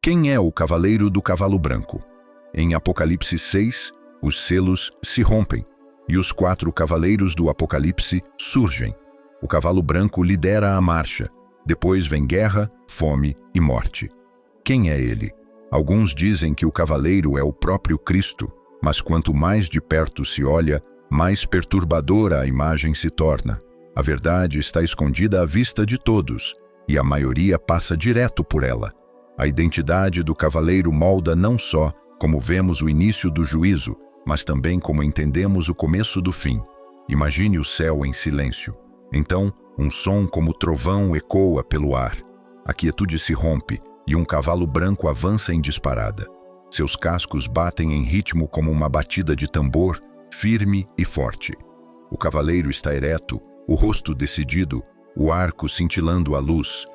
Quem é o cavaleiro do cavalo branco? Em Apocalipse 6, os selos se rompem e os 4 cavaleiros do Apocalipse surgem. O cavalo branco lidera a marcha. Depois vem guerra, fome e morte. Quem é ele? Alguns dizem que o cavaleiro é o próprio Cristo, mas quanto mais de perto se olha, mais perturbadora a imagem se torna. A verdade está escondida à vista de todos, e a maioria passa direto por ela. A identidade do cavaleiro molda não só como vemos o início do juízo, mas também como entendemos o começo do fim. Imagine o céu em silêncio. Então, um som como trovão ecoa pelo ar. A quietude se rompe e um cavalo branco avança em disparada. Seus cascos batem em ritmo como uma batida de tambor, firme e forte. O cavaleiro está ereto, o rosto decidido, o arco cintilando a luz.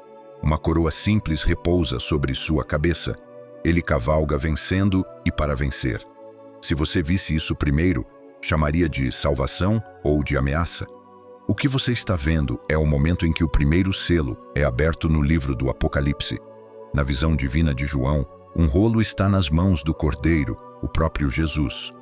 Uma coroa simples repousa sobre sua cabeça. Ele cavalga vencendo e para vencer. Se você visse isso primeiro, chamaria de salvação ou de ameaça? O que você está vendo é o momento em que o primeiro selo é aberto no livro do Apocalipse. Na visão divina de João, um rolo está nas mãos do Cordeiro, o próprio Jesus.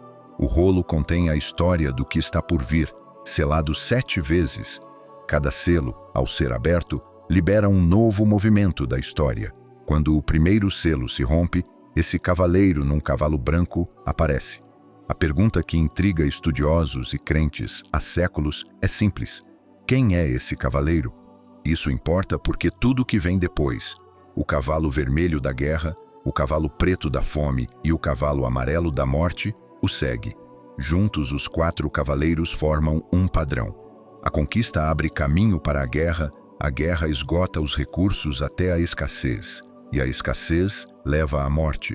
O rolo contém a história do que está por vir, selado 7 vezes. Cada selo, ao ser aberto, libera um novo movimento da história. Quando o primeiro selo se rompe, esse cavaleiro num cavalo branco aparece. A pergunta que intriga estudiosos e crentes há séculos é simples: quem é esse cavaleiro? Isso importa porque tudo que vem depois, o cavalo vermelho da guerra, o cavalo preto da fome e o cavalo amarelo da morte, o segue. Juntos, os 4 cavaleiros formam um padrão. A conquista abre caminho para a guerra esgota os recursos até a escassez, e a escassez leva à morte.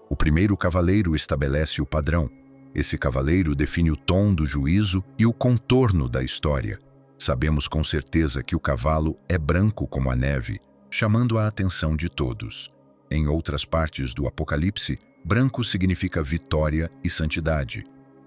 O primeiro cavaleiro estabelece o padrão. Esse cavaleiro define o tom do juízo e o contorno da história. Sabemos com certeza que o cavalo é branco como a neve, chamando a atenção de todos. Em outras partes do Apocalipse, branco significa vitória e santidade.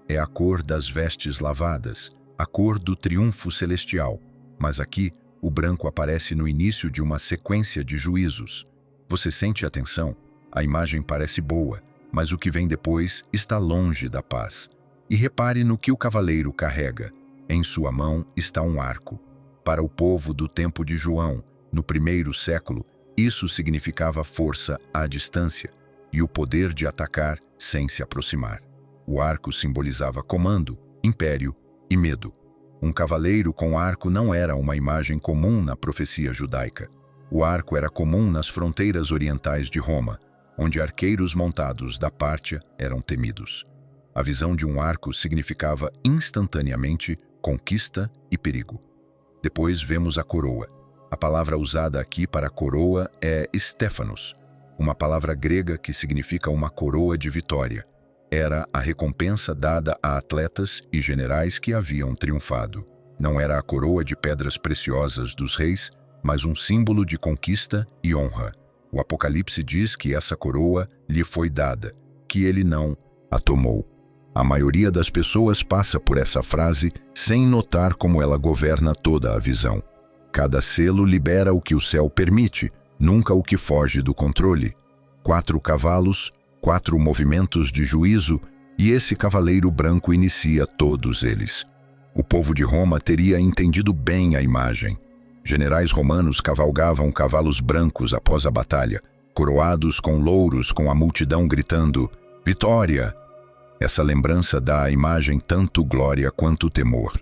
É a cor das vestes lavadas, a cor do triunfo celestial. Mas aqui, o branco aparece no início de uma sequência de juízos. Você sente a tensão? A imagem parece boa, mas o que vem depois está longe da paz. E repare no que o cavaleiro carrega. Em sua mão está um arco. Para o povo do tempo de João, no 1º século, isso significava força à distância e o poder de atacar sem se aproximar. O arco simbolizava comando, império e medo. Um cavaleiro com arco não era uma imagem comum na profecia judaica. O arco era comum nas fronteiras orientais de Roma, onde arqueiros montados da Pártia eram temidos. A visão de um arco significava instantaneamente conquista e perigo. Depois vemos a coroa. A palavra usada aqui para coroa é stéphanos, uma palavra grega que significa uma coroa de vitória. Era a recompensa dada a atletas e generais que haviam triunfado. Não era a coroa de pedras preciosas dos reis, mas um símbolo de conquista e honra. O Apocalipse diz que essa coroa lhe foi dada, que ele não a tomou. A maioria das pessoas passa por essa frase sem notar como ela governa toda a visão. Cada selo libera o que o céu permite, nunca o que foge do controle. 4 cavalos, 4 movimentos de juízo, e esse cavaleiro branco inicia todos eles. O povo de Roma teria entendido bem a imagem. Generais romanos cavalgavam cavalos brancos após a batalha, coroados com louros, com a multidão gritando: "Vitória!". Essa lembrança dá à imagem tanto glória quanto temor.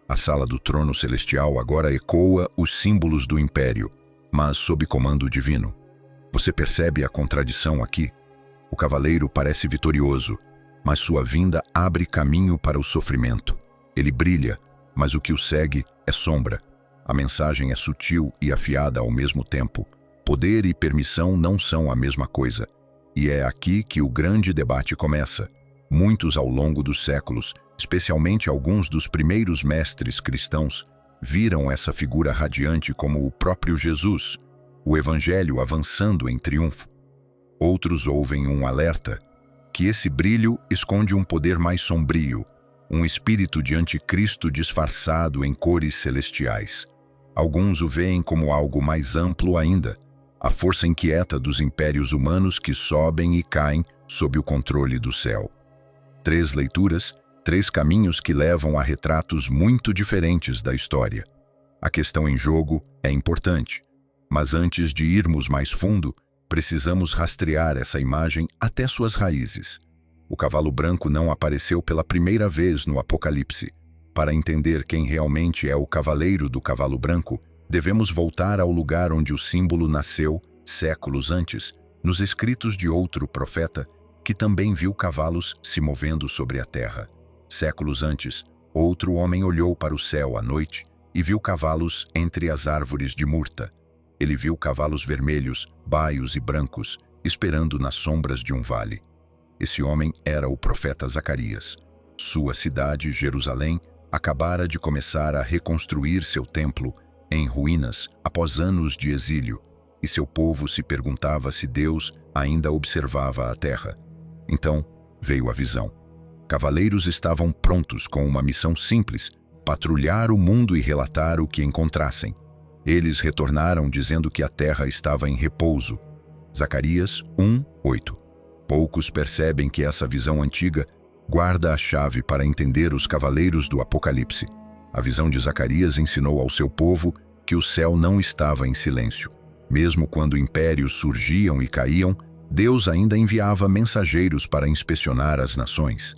A sala do trono celestial agora ecoa os símbolos do império, mas sob comando divino. Você percebe a contradição aqui? O cavaleiro parece vitorioso, mas sua vinda abre caminho para o sofrimento. Ele brilha, mas o que o segue é sombra. A mensagem é sutil e afiada ao mesmo tempo. Poder e permissão não são a mesma coisa. E é aqui que o grande debate começa. Muitos ao longo dos séculos, especialmente alguns dos primeiros mestres cristãos, viram essa figura radiante como o próprio Jesus, o Evangelho avançando em triunfo. Outros ouvem um alerta, que esse brilho esconde um poder mais sombrio, um espírito de anticristo disfarçado em cores celestiais. Alguns o veem como algo mais amplo ainda, a força inquieta dos impérios humanos que sobem e caem sob o controle do céu. 3 leituras, 3 caminhos que levam a retratos muito diferentes da história. A questão em jogo é importante, mas antes de irmos mais fundo, precisamos rastrear essa imagem até suas raízes. O cavalo branco não apareceu pela primeira vez no Apocalipse. Para entender quem realmente é o cavaleiro do cavalo branco, devemos voltar ao lugar onde o símbolo nasceu, séculos antes, nos escritos de outro profeta, que também viu cavalos se movendo sobre a terra. Séculos antes, outro homem olhou para o céu à noite e viu cavalos entre as árvores de murta. Ele viu cavalos vermelhos, baios e brancos, esperando nas sombras de um vale. Esse homem era o profeta Zacarias. Sua cidade, Jerusalém, acabara de começar a reconstruir seu templo em ruínas após anos de exílio, e seu povo se perguntava se Deus ainda observava a terra. Então veio a visão. Cavaleiros estavam prontos com uma missão simples: patrulhar o mundo e relatar o que encontrassem. Eles retornaram dizendo que a terra estava em repouso. Zacarias 1:8. Poucos percebem que essa visão antiga guarda a chave para entender os cavaleiros do Apocalipse. A visão de Zacarias ensinou ao seu povo que o céu não estava em silêncio. Mesmo quando impérios surgiam e caíam, Deus ainda enviava mensageiros para inspecionar as nações.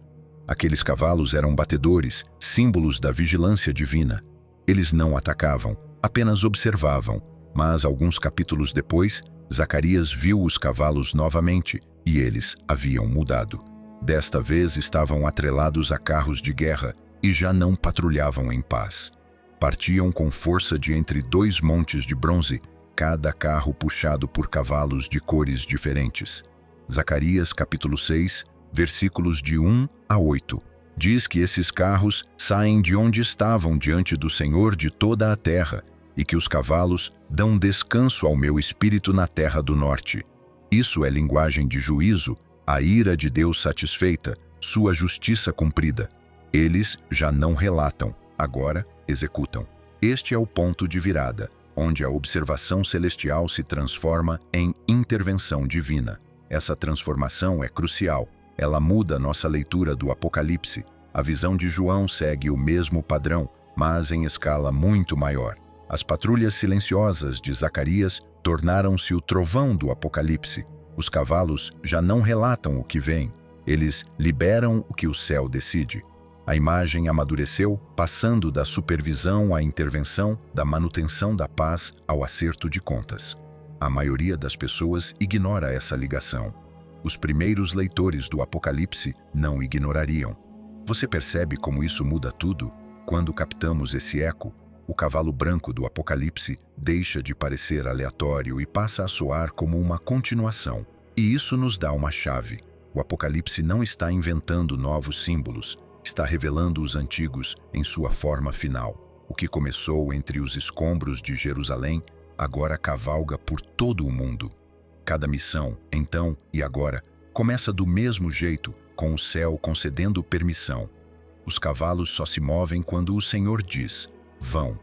Aqueles cavalos eram batedores, símbolos da vigilância divina. Eles não atacavam, apenas observavam, mas alguns capítulos depois, Zacarias viu os cavalos novamente e eles haviam mudado. Desta vez estavam atrelados a carros de guerra e já não patrulhavam em paz. Partiam com força de entre 2 montes de bronze, cada carro puxado por cavalos de cores diferentes. Zacarias capítulo 6, versículos de 1-8. Diz que esses carros saem de onde estavam diante do Senhor de toda a terra e que os cavalos dão descanso ao meu espírito na terra do norte. Isso é linguagem de juízo, a ira de Deus satisfeita, sua justiça cumprida. Eles já não relatam, agora executam. Este é o ponto de virada, onde a observação celestial se transforma em intervenção divina. Essa transformação é crucial. Ela muda nossa leitura do Apocalipse. A visão de João segue o mesmo padrão, mas em escala muito maior. As patrulhas silenciosas de Zacarias tornaram-se o trovão do Apocalipse. Os cavalos já não relatam o que vem, eles liberam o que o céu decide. A imagem amadureceu, passando da supervisão à intervenção, da manutenção da paz ao acerto de contas. A maioria das pessoas ignora essa ligação. Os primeiros leitores do Apocalipse não ignorariam. Você percebe como isso muda tudo? Quando captamos esse eco, o cavalo branco do Apocalipse deixa de parecer aleatório e passa a soar como uma continuação. E isso nos dá uma chave. O Apocalipse não está inventando novos símbolos, está revelando os antigos em sua forma final. O que começou entre os escombros de Jerusalém, agora cavalga por todo o mundo. Cada missão, então e agora, começa do mesmo jeito, com o céu concedendo permissão. Os cavalos só se movem quando o Senhor diz: vão.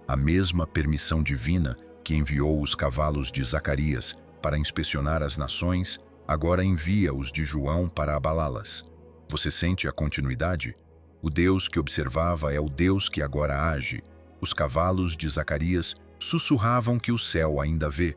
A mesma permissão divina que enviou os cavalos de Zacarias para inspecionar as nações, agora envia os de João para abalá-las. Você sente a continuidade? O Deus que observava é o Deus que agora age. Os cavalos de Zacarias sussurravam que o céu ainda vê.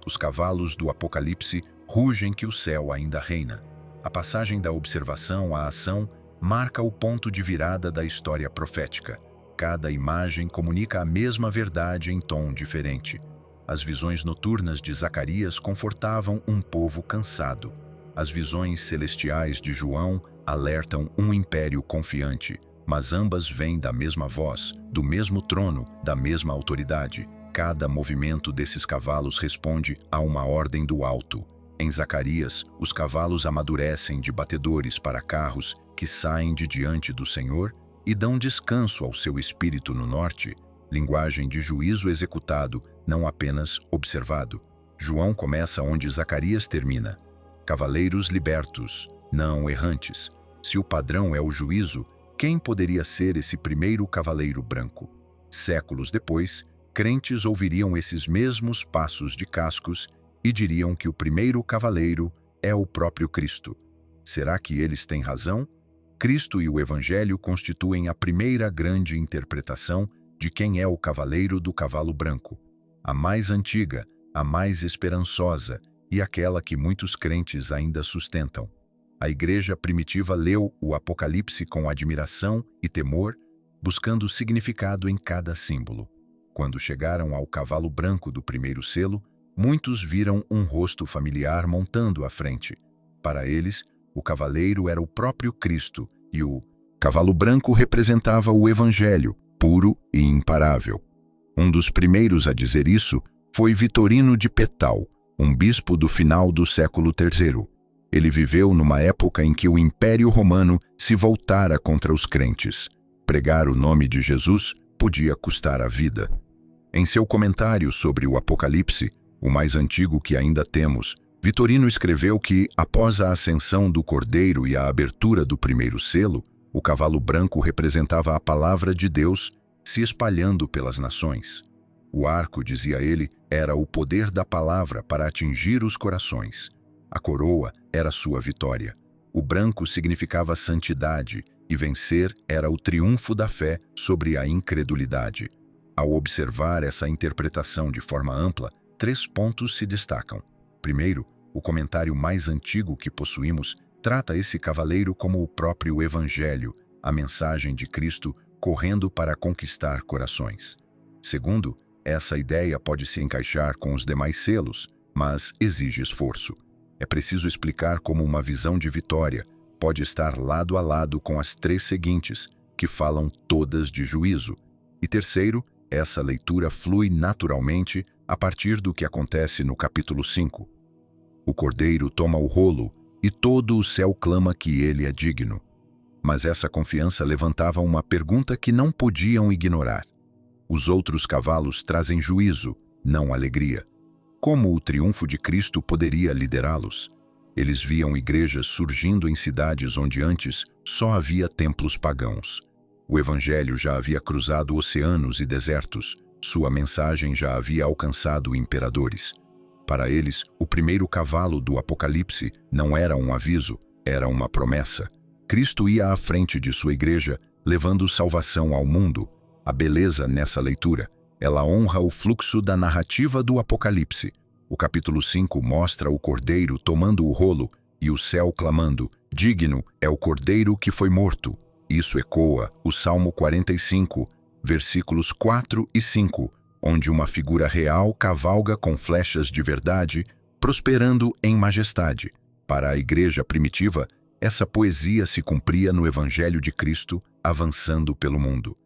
Os cavalos do Apocalipse rugem que o céu ainda reina. A passagem da observação à ação marca o ponto de virada da história profética. Cada imagem comunica a mesma verdade em tom diferente. As visões noturnas de Zacarias confortavam um povo cansado. As visões celestiais de João alertam um império confiante, mas ambas vêm da mesma voz, do mesmo trono, da mesma autoridade. Cada movimento desses cavalos responde a uma ordem do alto. Em Zacarias, os cavalos amadurecem de batedores para carros que saem de diante do Senhor e dão descanso ao seu espírito no norte, linguagem de juízo executado, não apenas observado. João começa onde Zacarias termina. Cavaleiros libertos, não errantes. Se o padrão é o juízo, quem poderia ser esse primeiro cavaleiro branco? Séculos depois, crentes ouviriam esses mesmos passos de cascos e diriam que o primeiro cavaleiro é o próprio Cristo. Será que eles têm razão? Cristo e o Evangelho constituem a primeira grande interpretação de quem é o cavaleiro do cavalo branco, a mais antiga, a mais esperançosa e aquela que muitos crentes ainda sustentam. A igreja primitiva leu o Apocalipse com admiração e temor, buscando significado em cada símbolo. Quando chegaram ao cavalo branco do primeiro selo, muitos viram um rosto familiar montando à frente. Para eles, o cavaleiro era o próprio Cristo e o cavalo branco representava o Evangelho, puro e imparável. Um dos primeiros a dizer isso foi Vitorino de Petal, um bispo do final do século III. Ele viveu numa época em que o Império Romano se voltara contra os crentes. Pregar o nome de Jesus podia custar a vida. Em seu comentário sobre o Apocalipse, o mais antigo que ainda temos, Vitorino escreveu que, após a ascensão do Cordeiro e a abertura do primeiro selo, o cavalo branco representava a palavra de Deus se espalhando pelas nações. O arco, dizia ele, era o poder da palavra para atingir os corações. A coroa era sua vitória. O branco significava santidade e vencer era o triunfo da fé sobre a incredulidade. Ao observar essa interpretação de forma ampla, 3 pontos se destacam. Primeiro, o comentário mais antigo que possuímos trata esse cavaleiro como o próprio Evangelho, a mensagem de Cristo correndo para conquistar corações. Segundo, essa ideia pode se encaixar com os demais selos, mas exige esforço. É preciso explicar como uma visão de vitória pode estar lado a lado com as 3 seguintes, que falam todas de juízo. E terceiro, essa leitura flui naturalmente a partir do que acontece no capítulo 5. O Cordeiro toma o rolo e todo o céu clama que ele é digno. Mas essa confiança levantava uma pergunta que não podiam ignorar. Os outros cavalos trazem juízo, não alegria. Como o triunfo de Cristo poderia liderá-los? Eles viam igrejas surgindo em cidades onde antes só havia templos pagãos. O Evangelho já havia cruzado oceanos e desertos. Sua mensagem já havia alcançado imperadores. Para eles, o primeiro cavalo do Apocalipse não era um aviso, era uma promessa. Cristo ia à frente de sua igreja, levando salvação ao mundo. A beleza nessa leitura, ela honra o fluxo da narrativa do Apocalipse. O capítulo 5 mostra o Cordeiro tomando o rolo e o céu clamando: digno é o Cordeiro que foi morto. Isso ecoa o Salmo 45, versículos 4 e 5, onde uma figura real cavalga com flechas de verdade, prosperando em majestade. Para a igreja primitiva, essa poesia se cumpria no Evangelho de Cristo, avançando pelo mundo.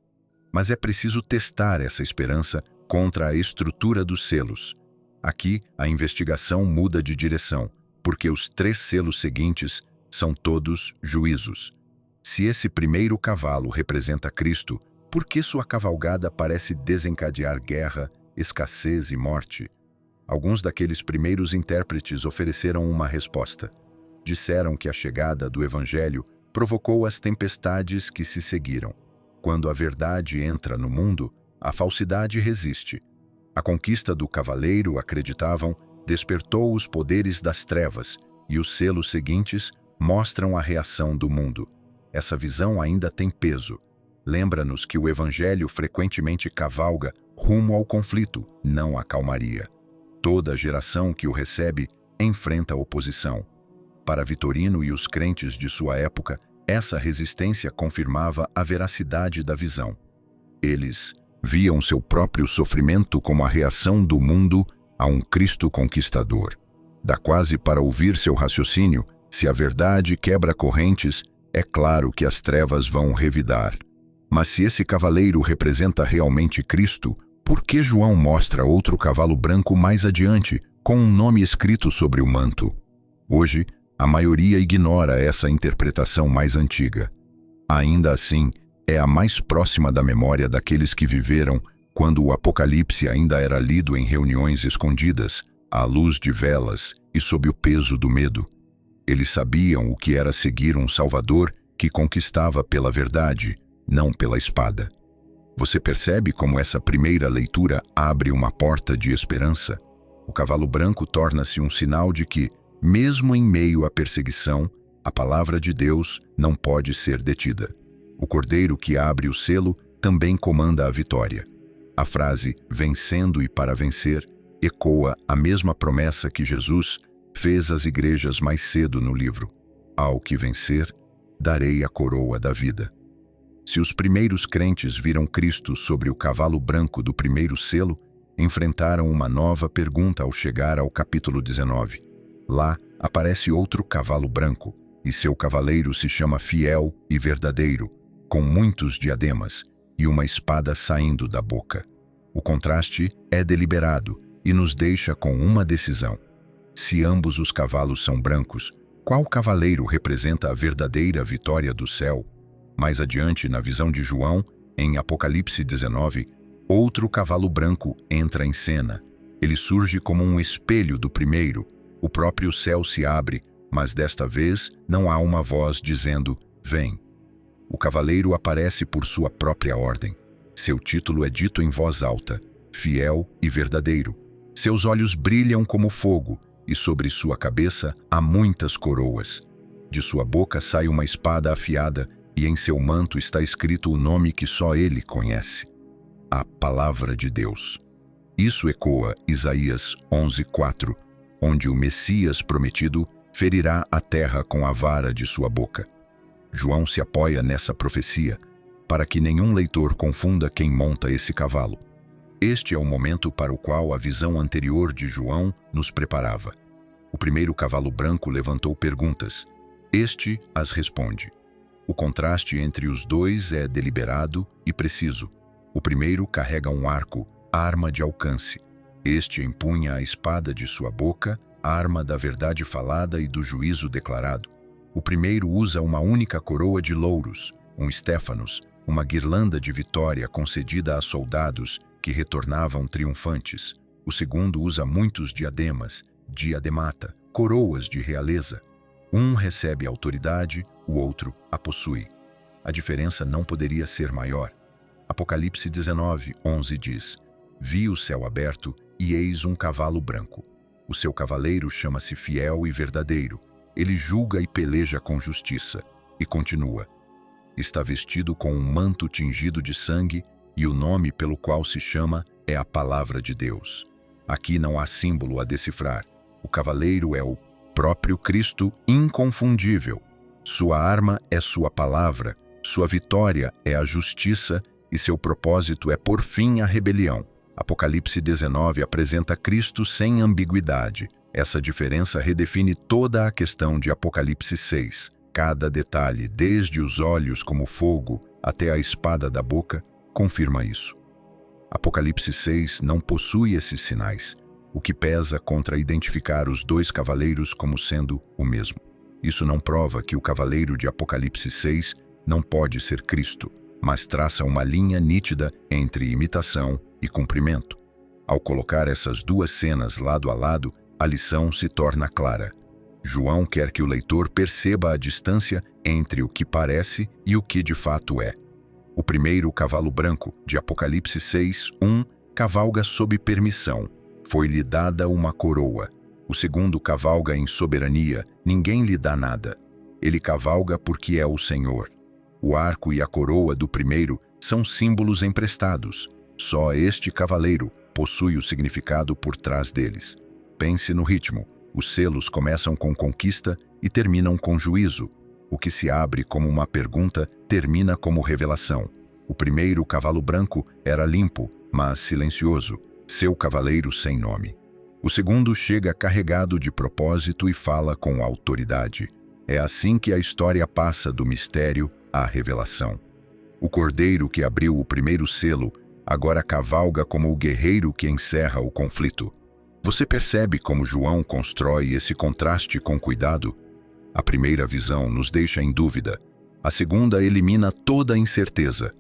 Mas é preciso testar essa esperança contra a estrutura dos selos. Aqui, a investigação muda de direção, porque os 3 selos seguintes são todos juízos. Se esse primeiro cavalo representa Cristo, por que sua cavalgada parece desencadear guerra, escassez e morte? Alguns daqueles primeiros intérpretes ofereceram uma resposta. Disseram que a chegada do Evangelho provocou as tempestades que se seguiram. Quando a verdade entra no mundo, a falsidade resiste. A conquista do cavaleiro, acreditavam, despertou os poderes das trevas, e os selos seguintes mostram a reação do mundo. Essa visão ainda tem peso. Lembra-nos que o Evangelho frequentemente cavalga rumo ao conflito, não à calmaria. Toda geração que o recebe enfrenta oposição. Para Vitorino e os crentes de sua época, essa resistência confirmava a veracidade da visão. Eles viam seu próprio sofrimento como a reação do mundo a um Cristo conquistador. Dá quase para ouvir seu raciocínio: se a verdade quebra correntes, é claro que as trevas vão revidar. Mas se esse cavaleiro representa realmente Cristo, por que João mostra outro cavalo branco mais adiante, com um nome escrito sobre o manto? Hoje, a maioria ignora essa interpretação mais antiga. Ainda assim, é a mais próxima da memória daqueles que viveram quando o Apocalipse ainda era lido em reuniões escondidas, à luz de velas e sob o peso do medo. Eles sabiam o que era seguir um Salvador que conquistava pela verdade, não pela espada. Você percebe como essa primeira leitura abre uma porta de esperança? O cavalo branco torna-se um sinal de que, mesmo em meio à perseguição, a palavra de Deus não pode ser detida. O cordeiro que abre o selo também comanda a vitória. A frase "vencendo e para vencer" ecoa a mesma promessa que Jesus fez às igrejas mais cedo no livro: "Ao que vencer, darei a coroa da vida." Se os primeiros crentes viram Cristo sobre o cavalo branco do primeiro selo, enfrentaram uma nova pergunta ao chegar ao capítulo 19. Lá aparece outro cavalo branco, e seu cavaleiro se chama Fiel e Verdadeiro, com muitos diademas e uma espada saindo da boca. O contraste é deliberado e nos deixa com uma decisão. Se ambos os cavalos são brancos, qual cavaleiro representa a verdadeira vitória do céu? Mais adiante, na visão de João, em Apocalipse 19, outro cavalo branco entra em cena. Ele surge como um espelho do primeiro. O próprio céu se abre, mas desta vez não há uma voz dizendo "vem". O cavaleiro aparece por sua própria ordem. Seu título é dito em voz alta: Fiel e Verdadeiro. Seus olhos brilham como fogo, e sobre sua cabeça há muitas coroas. De sua boca sai uma espada afiada, e em seu manto está escrito o nome que só ele conhece: a Palavra de Deus. Isso ecoa Isaías 11:4, onde o Messias prometido ferirá a terra com a vara de sua boca. João se apoia nessa profecia para que nenhum leitor confunda quem monta esse cavalo. Este é o momento para o qual a visão anterior de João nos preparava. O primeiro cavalo branco levantou perguntas. Este as responde. O contraste entre os dois é deliberado e preciso. O primeiro carrega um arco, arma de alcance. Este empunha a espada de sua boca, arma da verdade falada e do juízo declarado. O primeiro usa uma única coroa de louros, um Stéfanos, uma guirlanda de vitória concedida a soldados que retornavam triunfantes. O segundo usa muitos diademas, diademata, coroas de realeza. Um recebe autoridade, o outro a possui. A diferença não poderia ser maior. Apocalipse 19:11 diz: "Vi o céu aberto e eis um cavalo branco. O seu cavaleiro chama-se Fiel e Verdadeiro. Ele julga e peleja com justiça." E continua: "Está vestido com um manto tingido de sangue e o nome pelo qual se chama é a Palavra de Deus." Aqui não há símbolo a decifrar. O cavaleiro é o próprio Cristo inconfundível. Sua arma é sua palavra, sua vitória é a justiça e seu propósito é pôr fim à rebelião. Apocalipse 19 apresenta Cristo sem ambiguidade. Essa diferença redefine toda a questão de Apocalipse 6. Cada detalhe, desde os olhos como fogo até a espada da boca, confirma isso. Apocalipse 6 não possui esses sinais, o que pesa contra identificar os dois cavaleiros como sendo o mesmo. Isso não prova que o cavaleiro de Apocalipse 6 não pode ser Cristo, mas traça uma linha nítida entre imitação e cumprimento. Ao colocar essas duas cenas lado a lado, a lição se torna clara. João quer que o leitor perceba a distância entre o que parece e o que de fato é. O primeiro cavalo branco, de Apocalipse 6:1, cavalga sob permissão. Foi-lhe dada uma coroa. O segundo cavalga em soberania, ninguém lhe dá nada. Ele cavalga porque é o Senhor. O arco e a coroa do primeiro são símbolos emprestados. Só este cavaleiro possui o significado por trás deles. Pense no ritmo. Os selos começam com conquista e terminam com juízo. O que se abre como uma pergunta termina como revelação. O primeiro cavalo branco era limpo, mas silencioso, seu cavaleiro sem nome. O segundo chega carregado de propósito e fala com autoridade. É assim que a história passa do mistério à revelação. O cordeiro que abriu o primeiro selo agora cavalga como o guerreiro que encerra o conflito. Você percebe como João constrói esse contraste com cuidado? A primeira visão nos deixa em dúvida. A segunda elimina toda a incerteza.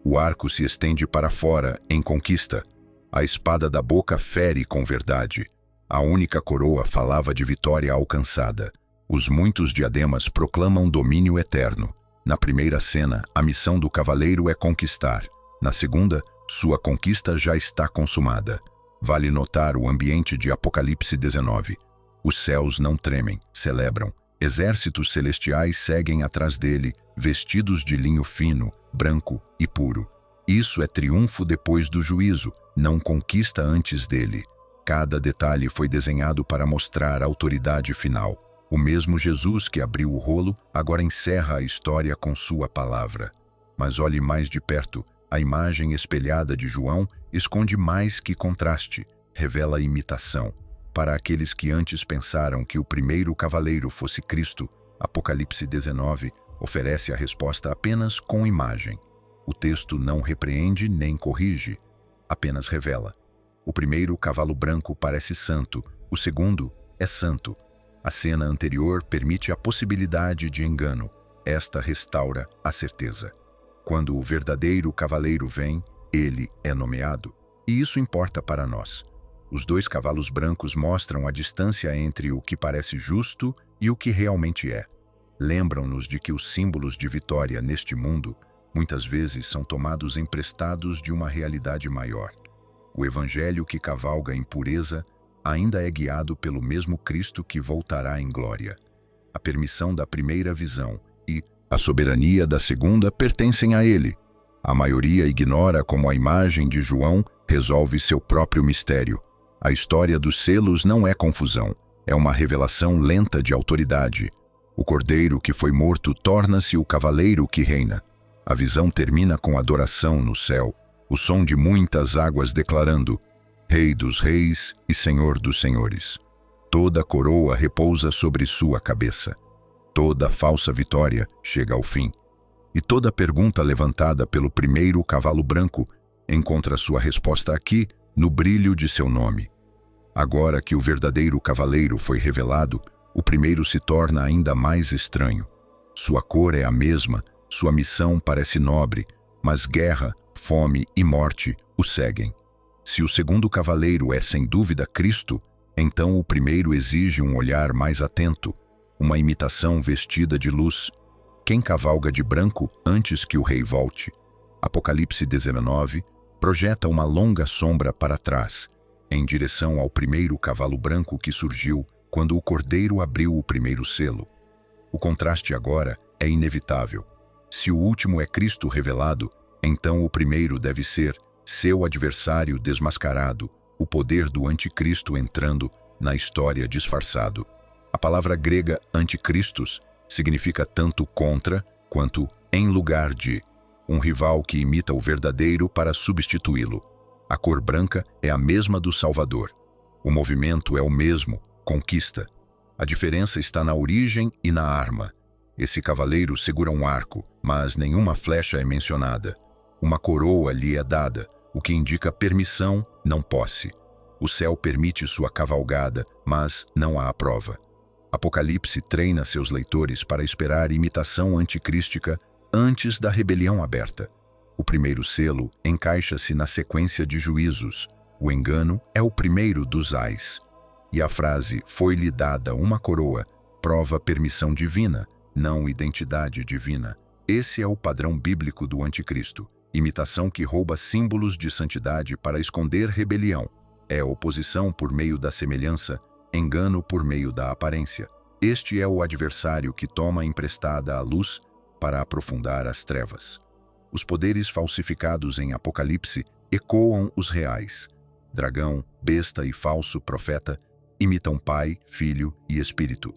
O arco se estende para fora em conquista. A espada da boca fere com verdade. A única coroa falava de vitória alcançada. Os muitos diademas proclamam domínio eterno. Na primeira cena, a missão do cavaleiro é conquistar. Na segunda, sua conquista já está consumada. Vale notar o ambiente de Apocalipse 19. Os céus não tremem, celebram. Exércitos celestiais seguem atrás dele, vestidos de linho fino, branco e puro. Isso é triunfo depois do juízo, não conquista antes dele. Cada detalhe foi desenhado para mostrar a autoridade final. O mesmo Jesus que abriu o rolo agora encerra a história com sua palavra. Mas olhe mais de perto. A imagem espelhada de João esconde mais que contraste, revela imitação. Para aqueles que antes pensaram que o primeiro cavaleiro fosse Cristo, Apocalipse 19 oferece a resposta apenas com imagem. O texto não repreende nem corrige, apenas revela. O primeiro cavalo branco parece santo, o segundo é santo. A cena anterior permite a possibilidade de engano, esta restaura a certeza. Quando o verdadeiro cavaleiro vem, ele é nomeado. E isso importa para nós. Os dois cavalos brancos mostram a distância entre o que parece justo e o que realmente é. Lembram-nos de que os símbolos de vitória neste mundo muitas vezes são tomados emprestados de uma realidade maior. O evangelho que cavalga em pureza ainda é guiado pelo mesmo Cristo que voltará em glória. A permissão da primeira visão e a soberania da segunda pertencem a ele. A maioria ignora como a imagem de João resolve seu próprio mistério. A história dos selos não é confusão, é uma revelação lenta de autoridade. O cordeiro que foi morto torna-se o cavaleiro que reina. A visão termina com adoração no céu, o som de muitas águas declarando: Rei dos reis e Senhor dos senhores. Toda coroa repousa sobre sua cabeça. Toda falsa vitória chega ao fim. E toda pergunta levantada pelo primeiro cavalo branco encontra sua resposta aqui, no brilho de seu nome. Agora que o verdadeiro cavaleiro foi revelado, o primeiro se torna ainda mais estranho. Sua cor é a mesma, sua missão parece nobre, mas guerra, fome e morte o seguem. Se o segundo cavaleiro é sem dúvida Cristo, então o primeiro exige um olhar mais atento, uma imitação vestida de luz. Quem cavalga de branco antes que o rei volte? Apocalipse 19 projeta uma longa sombra para trás, em direção ao primeiro cavalo branco que surgiu quando o cordeiro abriu o primeiro selo. O contraste agora é inevitável. Se o último é Cristo revelado, então o primeiro deve ser seu adversário desmascarado, o poder do anticristo entrando na história disfarçado. A palavra grega anticristos significa tanto contra quanto em lugar de, um rival que imita o verdadeiro para substituí-lo. A cor branca é a mesma do Salvador. O movimento é o mesmo, conquista. A diferença está na origem e na arma. Esse cavaleiro segura um arco, mas nenhuma flecha é mencionada. Uma coroa lhe é dada, o que indica permissão, não posse. O céu permite sua cavalgada, mas não a aprova. Apocalipse treina seus leitores para esperar imitação anticrística antes da rebelião aberta. O primeiro selo encaixa-se na sequência de juízos. O engano é o primeiro dos ais. E a frase "foi-lhe dada uma coroa" prova permissão divina, não identidade divina. Esse é o padrão bíblico do anticristo. Imitação que rouba símbolos de santidade para esconder rebelião. É oposição por meio da semelhança, engano por meio da aparência. Este é o adversário que toma emprestada a luz para aprofundar as trevas. Os poderes falsificados em Apocalipse ecoam os reais. Dragão, besta e falso profeta imitam Pai, Filho e Espírito.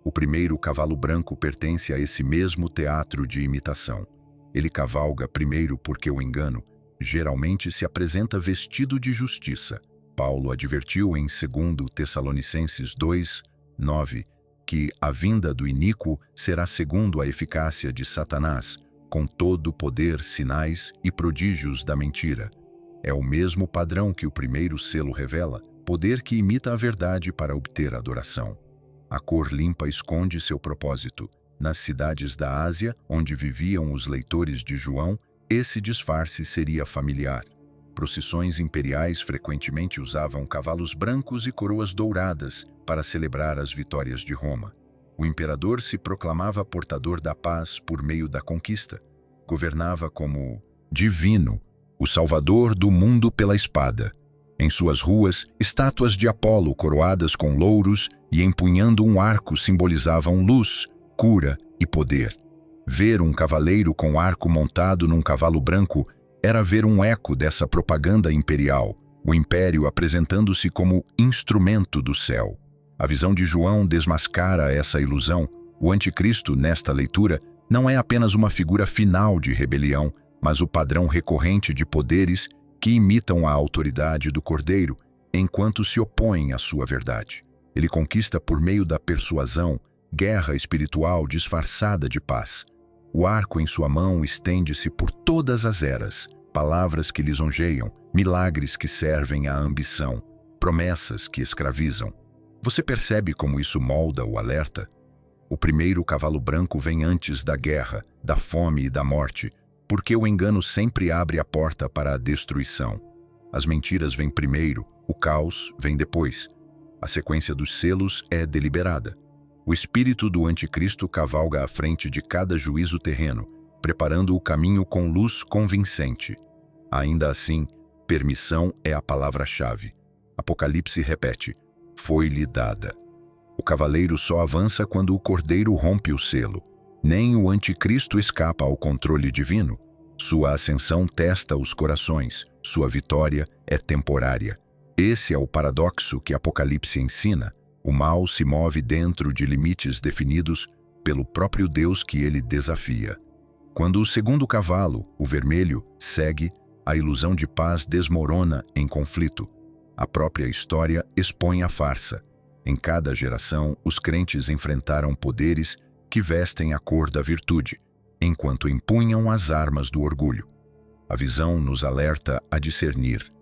O primeiro cavalo branco pertence a esse mesmo teatro de imitação. Ele cavalga primeiro porque o engano geralmente se apresenta vestido de justiça. Paulo advertiu em 2 Tessalonicenses 2, 9, que a vinda do iníquo será segundo a eficácia de Satanás, com todo o poder, sinais e prodígios da mentira. É o mesmo padrão que o primeiro selo revela, poder que imita a verdade para obter adoração. A cor limpa esconde seu propósito. Nas cidades da Ásia, onde viviam os leitores de João, esse disfarce seria familiar. Procissões imperiais frequentemente usavam cavalos brancos e coroas douradas para celebrar as vitórias de Roma. O imperador se proclamava portador da paz por meio da conquista. Governava como divino, o salvador do mundo pela espada. Em suas ruas, estátuas de Apolo coroadas com louros e empunhando um arco simbolizavam luz, cura e poder. Ver um cavaleiro com arco montado num cavalo branco era ver um eco dessa propaganda imperial, o império apresentando-se como instrumento do céu. A visão de João desmascara essa ilusão. O anticristo, nesta leitura, não é apenas uma figura final de rebelião, mas o padrão recorrente de poderes que imitam a autoridade do Cordeiro, enquanto se opõem à sua verdade. Ele conquista por meio da persuasão, guerra espiritual disfarçada de paz. O arco em sua mão estende-se por todas as eras, palavras que lisonjeiam, milagres que servem à ambição, promessas que escravizam. Você percebe como isso molda o alerta? O primeiro cavalo branco vem antes da guerra, da fome e da morte, porque o engano sempre abre a porta para a destruição. As mentiras vêm primeiro, o caos vem depois. A sequência dos selos é deliberada. O espírito do anticristo cavalga à frente de cada juízo terreno, preparando o caminho com luz convincente. Ainda assim, permissão é a palavra-chave. Apocalipse repete: foi-lhe dada. O cavaleiro só avança quando o cordeiro rompe o selo. Nem o anticristo escapa ao controle divino. Sua ascensão testa os corações, sua vitória é temporária. Esse é o paradoxo que Apocalipse ensina. O mal se move dentro de limites definidos pelo próprio Deus que ele desafia. Quando o segundo cavalo, o vermelho, segue, a ilusão de paz desmorona em conflito. A própria história expõe a farsa. Em cada geração, os crentes enfrentaram poderes que vestem a cor da virtude, enquanto empunham as armas do orgulho. A visão nos alerta a discernir.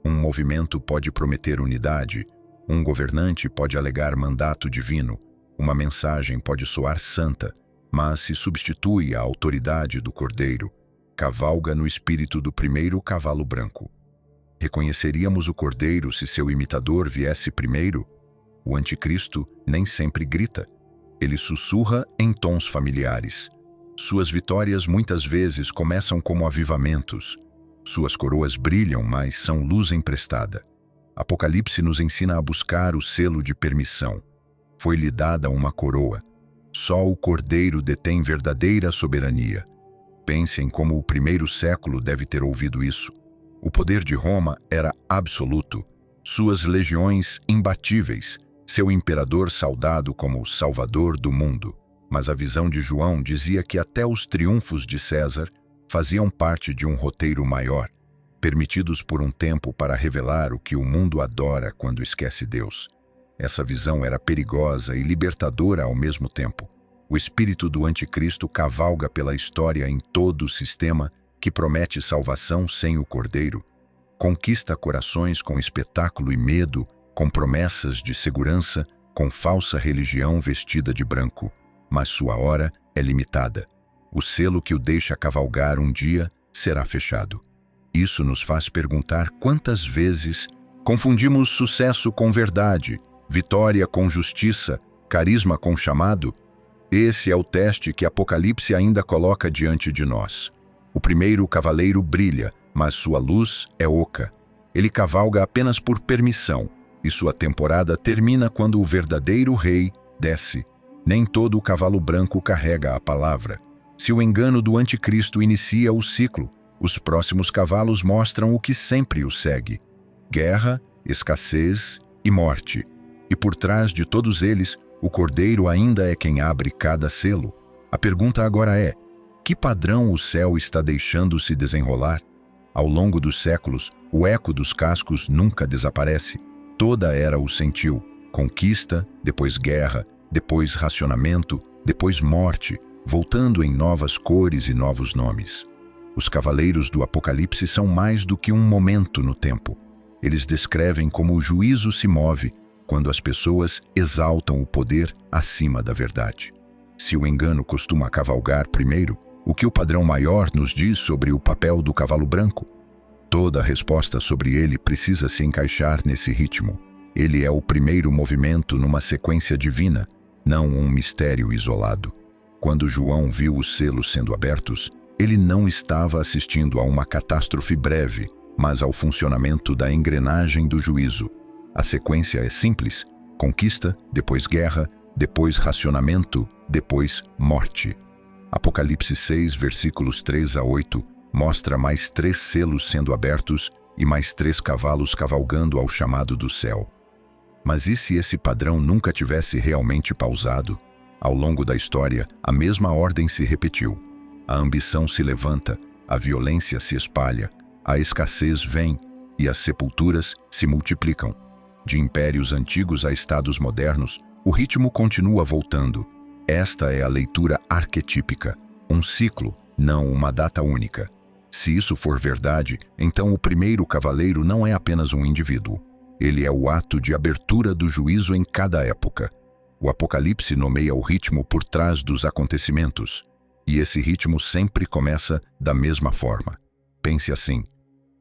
Um movimento pode prometer unidade, um governante pode alegar mandato divino, uma mensagem pode soar santa, mas se substitui a autoridade do Cordeiro, cavalga no espírito do primeiro cavalo branco. Reconheceríamos o Cordeiro se seu imitador viesse primeiro? O anticristo nem sempre grita. Ele sussurra em tons familiares. Suas vitórias muitas vezes começam como avivamentos. Suas coroas brilham, mas são luz emprestada. Apocalipse nos ensina a buscar o selo de permissão. Foi-lhe dada uma coroa. Só o Cordeiro detém verdadeira soberania. Pense em como o primeiro século deve ter ouvido isso. O poder de Roma era absoluto. Suas legiões imbatíveis, seu imperador saudado como o salvador do mundo. Mas a visão de João dizia que até os triunfos de César faziam parte de um roteiro maior, permitidos por um tempo para revelar o que o mundo adora quando esquece Deus. Essa visão era perigosa e libertadora ao mesmo tempo. O espírito do anticristo cavalga pela história em todo o sistema que promete salvação sem o Cordeiro. Conquista corações com espetáculo e medo, com promessas de segurança, com falsa religião vestida de branco. Mas sua hora é limitada. O selo que o deixa cavalgar um dia será fechado. Isso nos faz perguntar quantas vezes confundimos sucesso com verdade, vitória com justiça, carisma com chamado. Esse é o teste que Apocalipse ainda coloca diante de nós. O primeiro cavaleiro brilha, mas sua luz é oca. Ele cavalga apenas por permissão, e sua temporada termina quando o verdadeiro rei desce. Nem todo o cavalo branco carrega a palavra. Se o engano do anticristo inicia o ciclo, os próximos cavalos mostram o que sempre o segue: guerra, escassez e morte. E por trás de todos eles, o Cordeiro ainda é quem abre cada selo. A pergunta agora é: que padrão o céu está deixando se desenrolar? Ao longo dos séculos, o eco dos cascos nunca desaparece. Toda era o sentiu: conquista, depois guerra, depois racionamento, depois morte, voltando em novas cores e novos nomes. Os cavaleiros do Apocalipse são mais do que um momento no tempo. Eles descrevem como o juízo se move quando as pessoas exaltam o poder acima da verdade. Se o engano costuma cavalgar primeiro, o que o padrão maior nos diz sobre o papel do cavalo branco? Toda a resposta sobre ele precisa se encaixar nesse ritmo. Ele é o primeiro movimento numa sequência divina, não um mistério isolado. Quando João viu os selos sendo abertos, ele não estava assistindo a uma catástrofe breve, mas ao funcionamento da engrenagem do juízo. A sequência é simples: conquista, depois guerra, depois racionamento, depois morte. Apocalipse 6, versículos 3 a 8, mostra mais 3 selos sendo abertos e mais 3 cavalos cavalgando ao chamado do céu. Mas e se esse padrão nunca tivesse realmente pausado? Ao longo da história, a mesma ordem se repetiu. A ambição se levanta, a violência se espalha, a escassez vem e as sepulturas se multiplicam. De impérios antigos a estados modernos, o ritmo continua voltando. Esta é a leitura arquetípica, um ciclo, não uma data única. Se isso for verdade, então o primeiro cavaleiro não é apenas um indivíduo. Ele é o ato de abertura do juízo em cada época. O Apocalipse nomeia o ritmo por trás dos acontecimentos. E esse ritmo sempre começa da mesma forma. Pense assim: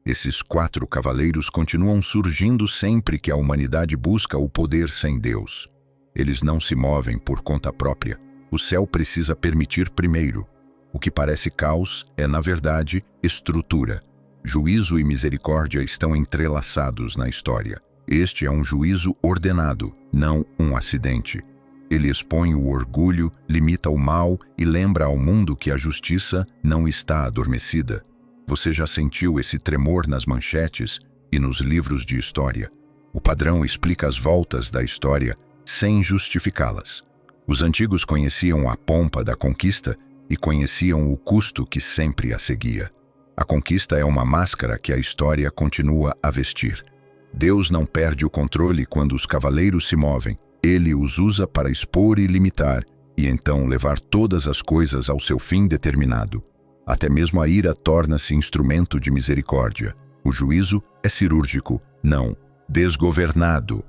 esses 4 cavaleiros continuam surgindo sempre que a humanidade busca o poder sem Deus. Eles não se movem por conta própria. O céu precisa permitir primeiro. O que parece caos é, na verdade, estrutura. Juízo e misericórdia estão entrelaçados na história. Este é um juízo ordenado, não um acidente. Ele expõe o orgulho, limita o mal e lembra ao mundo que a justiça não está adormecida. Você já sentiu esse tremor nas manchetes e nos livros de história? O padrão explica as voltas da história sem justificá-las. Os antigos conheciam a pompa da conquista e conheciam o custo que sempre a seguia. A conquista é uma máscara que a história continua a vestir. Deus não perde o controle quando os cavaleiros se movem. Ele os usa para expor e limitar, e então levar todas as coisas ao seu fim determinado. Até mesmo a ira torna-se instrumento de misericórdia. O juízo é cirúrgico, não desgovernado.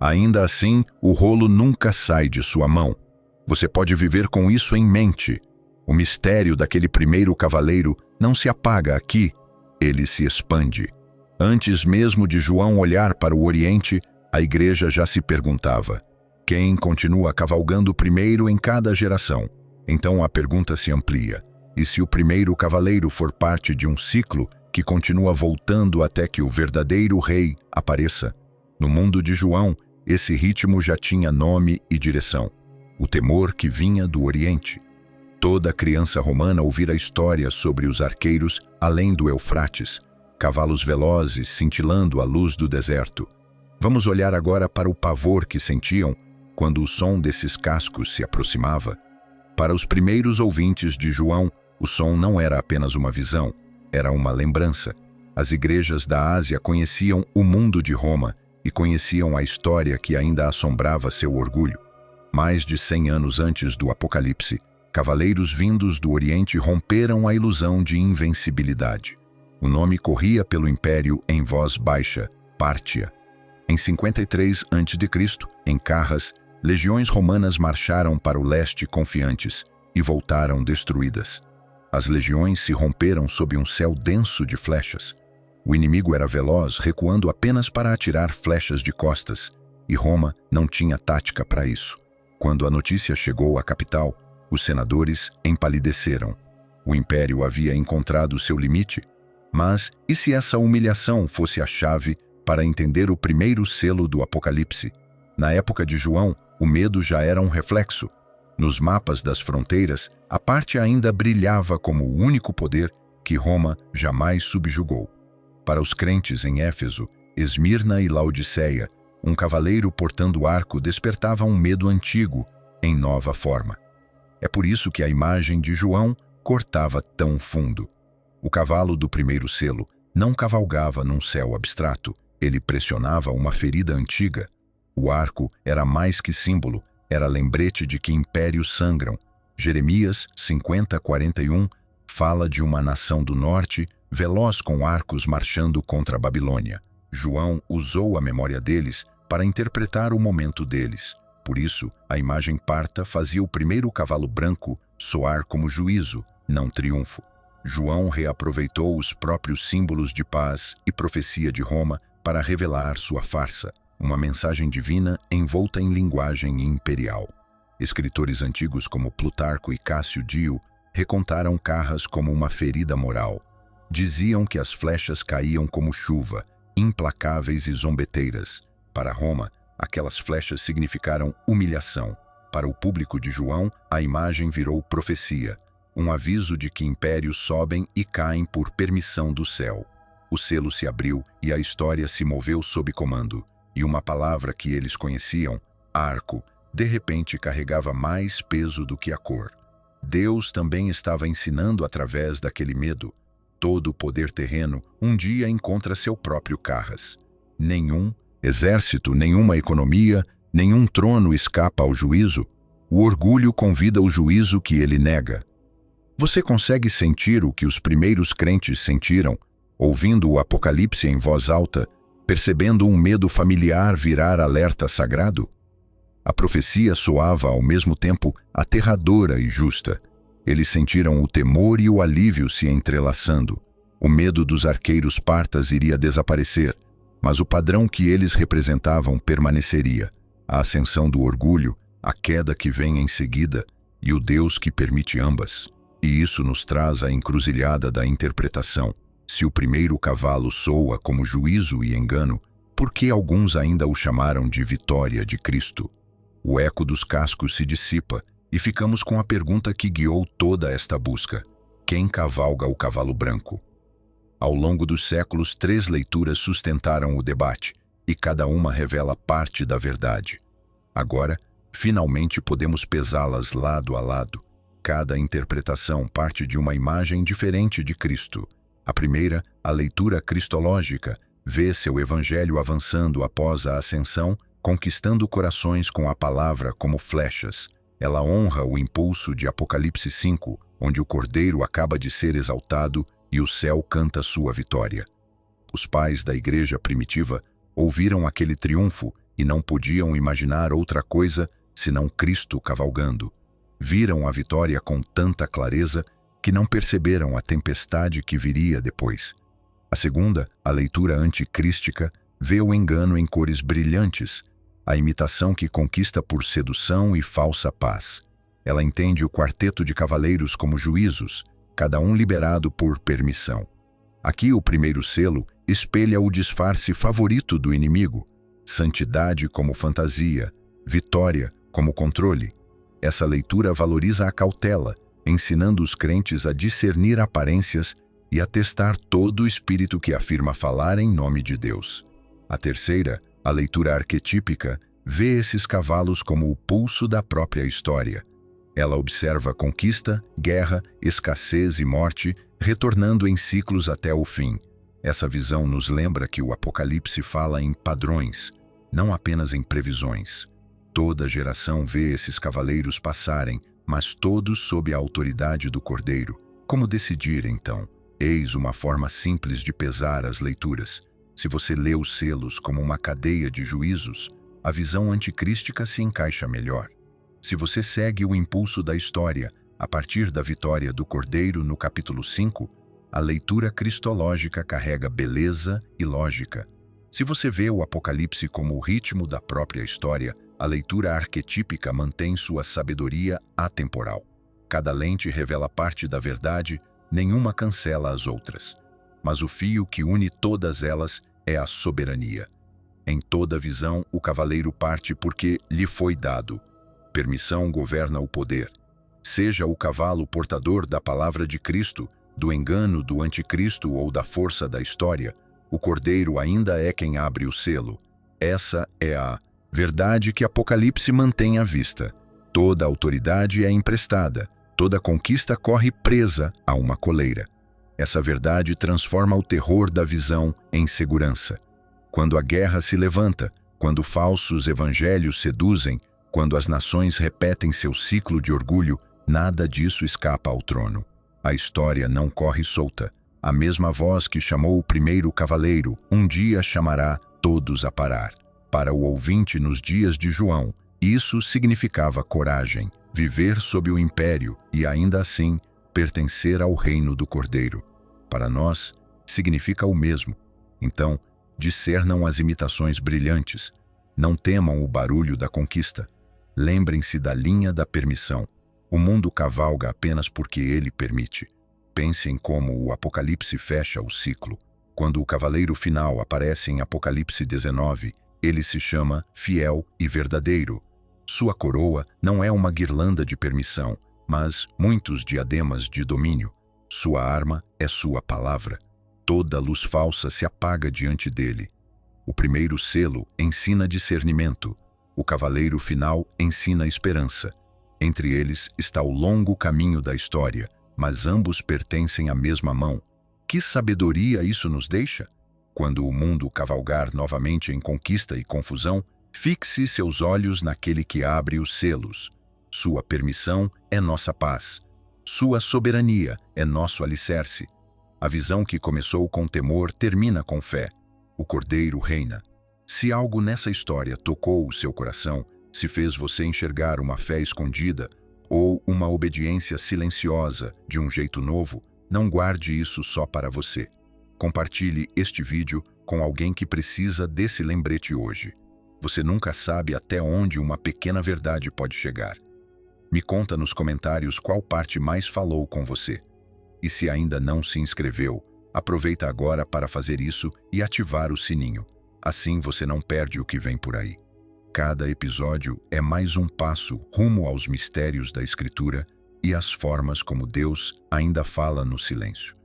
Ainda assim, o rolo nunca sai de sua mão. Você pode viver com isso em mente. O mistério daquele primeiro cavaleiro não se apaga aqui, ele se expande. Antes mesmo de João olhar para o Oriente, a igreja já se perguntava: quem continua cavalgando primeiro em cada geração? Então a pergunta se amplia: e se o primeiro cavaleiro for parte de um ciclo que continua voltando até que o verdadeiro rei apareça? No mundo de João, esse ritmo já tinha nome e direção: o temor que vinha do Oriente. Toda criança romana ouvira histórias sobre os arqueiros além do Eufrates, cavalos velozes cintilando à luz do deserto. Vamos olhar agora para o pavor que sentiam quando o som desses cascos se aproximava. Para os primeiros ouvintes de João, o som não era apenas uma visão, era uma lembrança. As igrejas da Ásia conheciam o mundo de Roma e conheciam a história que ainda assombrava seu orgulho. Mais de 100 anos antes do Apocalipse, cavaleiros vindos do Oriente romperam a ilusão de invencibilidade. O nome corria pelo império em voz baixa: Pártia. Em 53 a.C., em Carras, legiões romanas marcharam para o leste confiantes e voltaram destruídas. As legiões se romperam sob um céu denso de flechas. O inimigo era veloz, recuando apenas para atirar flechas de costas, e Roma não tinha tática para isso. Quando a notícia chegou à capital, os senadores empalideceram. O império havia encontrado seu limite. Mas e se essa humilhação fosse a chave para entender o primeiro selo do Apocalipse? Na época de João, o medo já era um reflexo. Nos mapas das fronteiras, a Pártia ainda brilhava como o único poder que Roma jamais subjugou. Para os crentes em Éfeso, Esmirna e Laodiceia, um cavaleiro portando arco despertava um medo antigo em nova forma. É por isso que a imagem de João cortava tão fundo. O cavalo do primeiro selo não cavalgava num céu abstrato, ele pressionava uma ferida antiga. O arco era mais que símbolo, era lembrete de que impérios sangram. Jeremias 50:41 fala de uma nação do norte, veloz com arcos marchando contra a Babilônia. João usou a memória deles para interpretar o momento deles. Por isso, a imagem parta fazia o primeiro cavalo branco soar como juízo, não triunfo. João reaproveitou os próprios símbolos de paz e profecia de Roma para revelar sua farsa, uma mensagem divina envolta em linguagem imperial. Escritores antigos como Plutarco e Cássio Dio recontaram Carras como uma ferida moral. Diziam que as flechas caíam como chuva, implacáveis e zombeteiras. Para Roma, aquelas flechas significaram humilhação. Para o público de João, a imagem virou profecia, um aviso de que impérios sobem e caem por permissão do céu. O selo se abriu e a história se moveu sob comando, e uma palavra que eles conheciam, arco, de repente carregava mais peso do que a cor. Deus também estava ensinando através daquele medo. Todo o poder terreno um dia encontra seu próprio Carras. Nenhum exército, nenhuma economia, nenhum trono escapa ao juízo. O orgulho convida o juízo que ele nega. Você consegue sentir o que os primeiros crentes sentiram, ouvindo o Apocalipse em voz alta, percebendo um medo familiar virar alerta sagrado? A profecia soava ao mesmo tempo aterradora e justa. Eles sentiram o temor e o alívio se entrelaçando. O medo dos arqueiros partas iria desaparecer, mas o padrão que eles representavam permaneceria. A ascensão do orgulho, a queda que vem em seguida e o Deus que permite ambas. E isso nos traz a encruzilhada da interpretação. Se o primeiro cavalo soa como juízo e engano, por que alguns ainda o chamaram de vitória de Cristo? O eco dos cascos se dissipa e ficamos com a pergunta que guiou toda esta busca: quem cavalga o cavalo branco? Ao longo dos séculos, 3 leituras sustentaram o debate, e cada uma revela parte da verdade. Agora, finalmente podemos pesá-las lado a lado. Cada interpretação parte de uma imagem diferente de Cristo. A primeira, a leitura cristológica, vê seu evangelho avançando após a ascensão, conquistando corações com a palavra como flechas. Ela honra o impulso de Apocalipse 5, onde o Cordeiro acaba de ser exaltado e o céu canta sua vitória. Os pais da igreja primitiva ouviram aquele triunfo e não podiam imaginar outra coisa senão Cristo cavalgando. Viram a vitória com tanta clareza que não perceberam a tempestade que viria depois. A segunda, a leitura anticrística, vê o engano em cores brilhantes, a imitação que conquista por sedução e falsa paz. Ela entende o quarteto de cavaleiros como juízos, cada um liberado por permissão. Aqui o primeiro selo espelha o disfarce favorito do inimigo: santidade como fantasia, vitória como controle. Essa leitura valoriza a cautela, ensinando os crentes a discernir aparências e a testar todo o espírito que afirma falar em nome de Deus. A terceira, a leitura arquetípica, vê esses cavalos como o pulso da própria história. Ela observa conquista, guerra, escassez e morte, retornando em ciclos até o fim. Essa visão nos lembra que o Apocalipse fala em padrões, não apenas em previsões. Toda geração vê esses cavaleiros passarem, mas todos sob a autoridade do Cordeiro. Como decidir, então? Eis uma forma simples de pesar as leituras. Se você lê os selos como uma cadeia de juízos, a visão anticrística se encaixa melhor. Se você segue o impulso da história, a partir da vitória do Cordeiro no capítulo 5, a leitura cristológica carrega beleza e lógica. Se você vê o Apocalipse como o ritmo da própria história, a leitura arquetípica mantém sua sabedoria atemporal. Cada lente revela parte da verdade, nenhuma cancela as outras. Mas o fio que une todas elas é a soberania. Em toda visão, o cavaleiro parte porque lhe foi dado. Permissão governa o poder. Seja o cavalo portador da palavra de Cristo, do engano do anticristo ou da força da história, o Cordeiro ainda é quem abre o selo. Essa é a verdade que Apocalipse mantém à vista. Toda autoridade é emprestada, toda conquista corre presa a uma coleira. Essa verdade transforma o terror da visão em segurança. Quando a guerra se levanta, quando falsos evangelhos seduzem, quando as nações repetem seu ciclo de orgulho, nada disso escapa ao trono. A história não corre solta. A mesma voz que chamou o primeiro cavaleiro, um dia chamará todos a parar. Para o ouvinte nos dias de João, isso significava coragem, viver sob o império e, ainda assim, pertencer ao reino do Cordeiro. Para nós, significa o mesmo. Então, discernam as imitações brilhantes. Não temam o barulho da conquista. Lembrem-se da linha da permissão. O mundo cavalga apenas porque ele permite. Pense em como o Apocalipse fecha o ciclo. Quando o cavaleiro final aparece em Apocalipse 19, ele se chama Fiel e Verdadeiro. Sua coroa não é uma guirlanda de permissão, mas muitos diademas de domínio. Sua arma é sua palavra. Toda luz falsa se apaga diante dele. O primeiro selo ensina discernimento. O cavaleiro final ensina esperança. Entre eles está o longo caminho da história, mas ambos pertencem à mesma mão. Que sabedoria isso nos deixa? Quando o mundo cavalgar novamente em conquista e confusão, fixe seus olhos naquele que abre os selos. Sua permissão é nossa paz. Sua soberania é nosso alicerce. A visão que começou com temor termina com fé. O Cordeiro reina. Se algo nessa história tocou o seu coração, se fez você enxergar uma fé escondida ou uma obediência silenciosa de um jeito novo, não guarde isso só para você. Compartilhe este vídeo com alguém que precisa desse lembrete hoje. Você nunca sabe até onde uma pequena verdade pode chegar. Me conta nos comentários qual parte mais falou com você. E se ainda não se inscreveu, aproveita agora para fazer isso e ativar o sininho. Assim você não perde o que vem por aí. Cada episódio é mais um passo rumo aos mistérios da Escritura e às formas como Deus ainda fala no silêncio.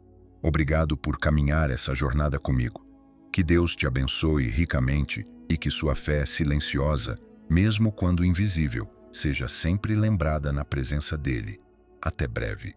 Obrigado por caminhar essa jornada comigo. Que Deus te abençoe ricamente e que sua fé silenciosa, mesmo quando invisível, seja sempre lembrada na presença dele. Até breve.